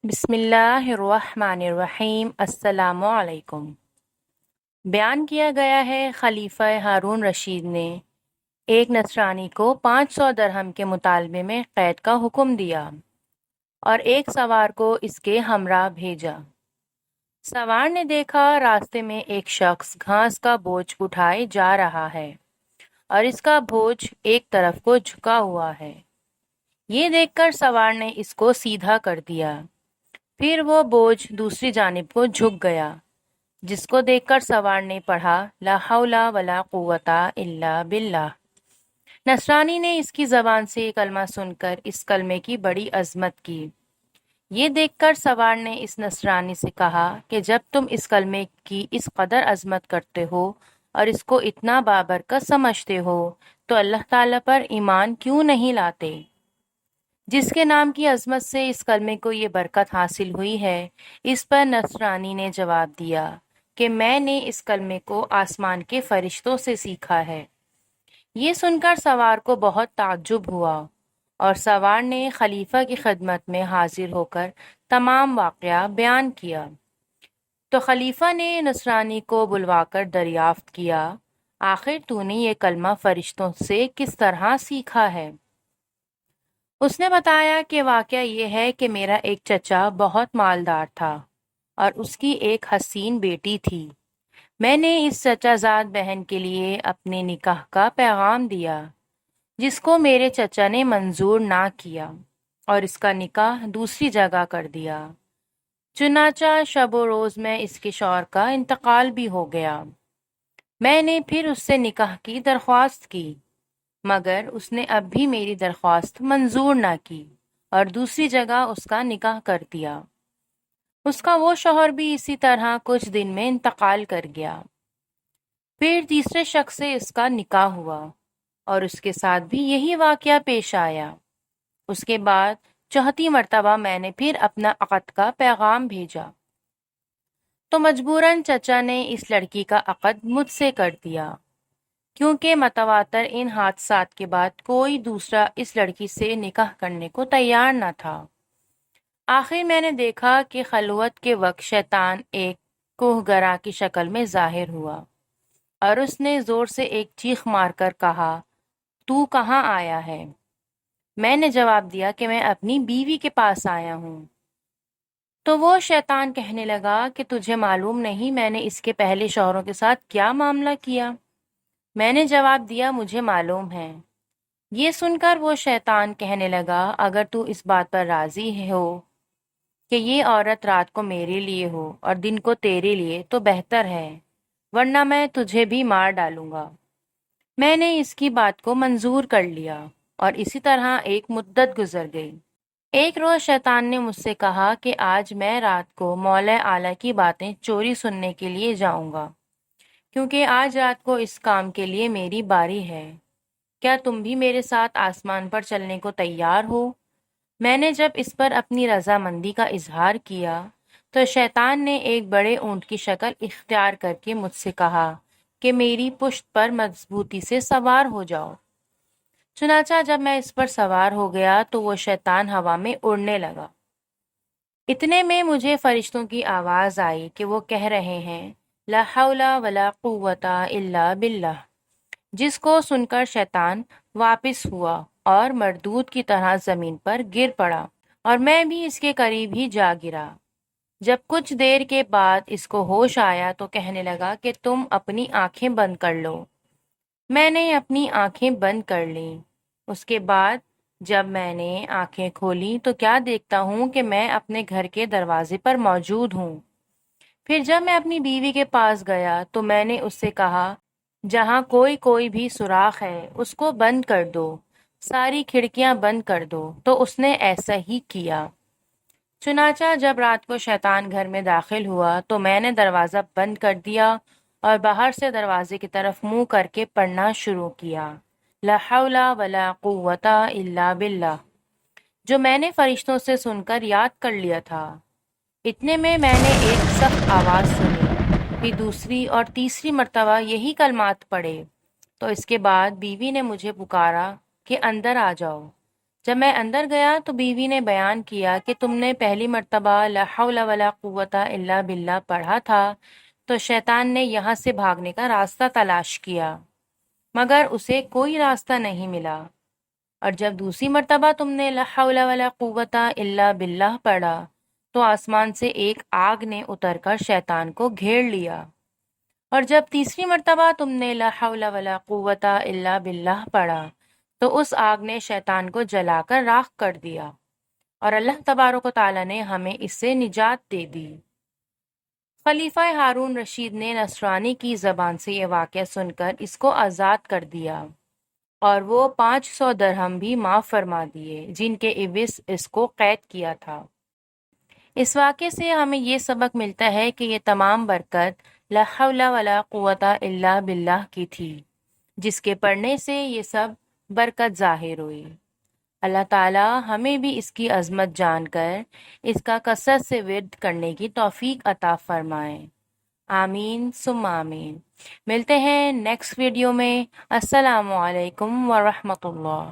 بسم اللہ الرحمن الرحیم۔ السلام علیکم۔ بیان کیا گیا ہے خلیفہ ہارون رشید نے ایک نصرانی کو 500 درہم کے مطالبے میں قید کا حکم دیا اور ایک سوار کو اس کے ہمراہ بھیجا۔ سوار نے دیکھا راستے میں ایک شخص گھاس کا بوجھ اٹھائے جا رہا ہے اور اس کا بوجھ ایک طرف کو جھکا ہوا ہے۔ یہ دیکھ کر سوار نے اس کو سیدھا کر دیا، پھر وہ بوجھ دوسری جانب کو جھک گیا، جس کو دیکھ کر سوار نے پڑھا لا حول ولا قوت الا باللہ۔ نصرانی نے اس کی زبان سے یہ کلمہ سن کر اس کلمے کی بڑی عظمت کی۔ یہ دیکھ کر سوار نے اس نصرانی سے کہا کہ جب تم اس کلمے کی اس قدر عظمت کرتے ہو اور اس کو اتنا بابرکت سمجھتے ہو تو اللہ تعالیٰ پر ایمان کیوں نہیں لاتے؟ جس کے نام کی عظمت سے اس کلمے کو یہ برکت حاصل ہوئی ہے۔ اس پر نصرانی نے جواب دیا کہ میں نے اس کلمے کو آسمان کے فرشتوں سے سیکھا ہے۔ یہ سن کر سوار کو بہت تعجب ہوا اور سوار نے خلیفہ کی خدمت میں حاضر ہو کر تمام واقعہ بیان کیا۔ تو خلیفہ نے نصرانی کو بلوا کر دریافت کیا، آخر تو نے یہ کلمہ فرشتوں سے کس طرح سیکھا ہے؟ اس نے بتایا کہ واقعہ یہ ہے کہ میرا ایک چچا بہت مالدار تھا اور اس کی ایک حسین بیٹی تھی۔ میں نے اس چچا زاد بہن کے لیے اپنے نکاح کا پیغام دیا، جس کو میرے چچا نے منظور نہ کیا اور اس کا نکاح دوسری جگہ کر دیا۔ چنانچہ شب و روز میں اس کے شوہر کا انتقال بھی ہو گیا۔ میں نے پھر اس سے نکاح کی درخواست کی، مگر اس نے اب بھی میری درخواست منظور نہ کی اور دوسری جگہ اس کا نکاح کر دیا۔ اس کا وہ شوہر بھی اسی طرح کچھ دن میں انتقال کر گیا۔ پھر تیسرے شخص سے اس کا نکاح ہوا اور اس کے ساتھ بھی یہی واقعہ پیش آیا۔ اس کے بعد چوتھی مرتبہ میں نے پھر اپنا عقد کا پیغام بھیجا تو مجبوراً چچا نے اس لڑکی کا عقد مجھ سے کر دیا، کیونکہ متواتر ان حادثات کے بعد کوئی دوسرا اس لڑکی سے نکاح کرنے کو تیار نہ تھا۔ آخر میں نے دیکھا کہ خلوت کے وقت شیطان ایک کوہ گراں کی شکل میں ظاہر ہوا اور اس نے زور سے ایک چیخ مار کر کہا، تو کہاں آیا ہے؟ میں نے جواب دیا کہ میں اپنی بیوی کے پاس آیا ہوں۔ تو وہ شیطان کہنے لگا کہ تجھے معلوم نہیں میں نے اس کے پہلے شوہروں کے ساتھ کیا معاملہ کیا؟ میں نے جواب دیا مجھے معلوم ہے۔ یہ سن کر وہ شیطان کہنے لگا اگر تو اس بات پر راضی ہو کہ یہ عورت رات کو میرے لیے ہو اور دن کو تیرے لیے تو بہتر ہے، ورنہ میں تجھے بھی مار ڈالوں گا۔ میں نے اس کی بات کو منظور کر لیا اور اسی طرح ایک مدت گزر گئی۔ ایک روز شیطان نے مجھ سے کہا کہ آج میں رات کو مولا اعلیٰ کی باتیں چوری سننے کے لیے جاؤں گا، کیونکہ آج رات کو اس کام کے لیے میری باری ہے۔ کیا تم بھی میرے ساتھ آسمان پر چلنے کو تیار ہو؟ میں نے جب اس پر اپنی رضامندی کا اظہار کیا تو شیطان نے ایک بڑے اونٹ کی شکل اختیار کر کے مجھ سے کہا کہ میری پشت پر مضبوطی سے سوار ہو جاؤ۔ چنانچہ جب میں اس پر سوار ہو گیا تو وہ شیطان ہوا میں اڑنے لگا۔ اتنے میں مجھے فرشتوں کی آواز آئی کہ وہ کہہ رہے ہیں لا حول ولا قوت الا باللہ، جس کو سن کر شیطان واپس ہوا اور مردود کی طرح زمین پر گر پڑا اور میں بھی اس کے قریب ہی جا گرا۔ جب کچھ دیر کے بعد اس کو ہوش آیا تو کہنے لگا کہ تم اپنی آنکھیں بند کر لو۔ میں نے اپنی آنکھیں بند کر لیں۔ اس کے بعد جب میں نے آنکھیں کھولی تو کیا دیکھتا ہوں کہ میں اپنے گھر کے دروازے پر موجود ہوں۔ پھر جب میں اپنی بیوی کے پاس گیا تو میں نے اس سے کہا جہاں کوئی بھی سوراخ ہے اس کو بند کر دو، ساری کھڑکیاں بند کر دو، تو اس نے ایسا ہی کیا۔ چنانچہ جب رات کو شیطان گھر میں داخل ہوا تو میں نے دروازہ بند کر دیا اور باہر سے دروازے کی طرف منہ کر کے پڑھنا شروع کیا لا حول ولا قوت الا باللہ، جو میں نے فرشتوں سے سن کر یاد کر لیا تھا۔ اتنے میں نے ایک سخت آواز سنی، پھر دوسری اور تیسری مرتبہ یہی کلمات پڑھے۔ تو اس کے بعد بیوی نے مجھے پکارا کہ اندر آ جاؤ۔ جب میں اندر گیا تو بیوی نے بیان کیا کہ تم نے پہلی مرتبہ لا حول ولا قوت الا باللہ پڑھا تھا تو شیطان نے یہاں سے بھاگنے کا راستہ تلاش کیا مگر اسے کوئی راستہ نہیں ملا، اور جب دوسری مرتبہ تم نے لا حول ولا قوت الا باللہ پڑھا تو آسمان سے ایک آگ نے اتر کر شیطان کو گھیر لیا، اور جب تیسری مرتبہ تم نے لا حول ولا قوت الا باللہ پڑھا تو اس آگ نے شیطان کو جلا کر راکھ کر دیا، اور اللہ تبارک و تعالیٰ نے ہمیں اس سے نجات دے دی۔ خلیفہ ہارون رشید نے نصرانی کی زبان سے یہ واقعہ سن کر اس کو آزاد کر دیا، اور وہ 500 درہم بھی معاف فرما دیے جن کے عوض اس کو قید کیا تھا۔ اس واقعے سے ہمیں یہ سبق ملتا ہے کہ یہ تمام برکت لا حول ولا قوت الا باللہ کی تھی، جس کے پڑھنے سے یہ سب برکت ظاہر ہوئی۔ اللہ تعالیٰ ہمیں بھی اس کی عظمت جان کر اس کا کثرت سے ورد کرنے کی توفیق عطا فرمائے۔ آمین ثم آمین۔ ملتے ہیں نیکسٹ ویڈیو میں۔ السلام علیکم ورحمۃ اللہ۔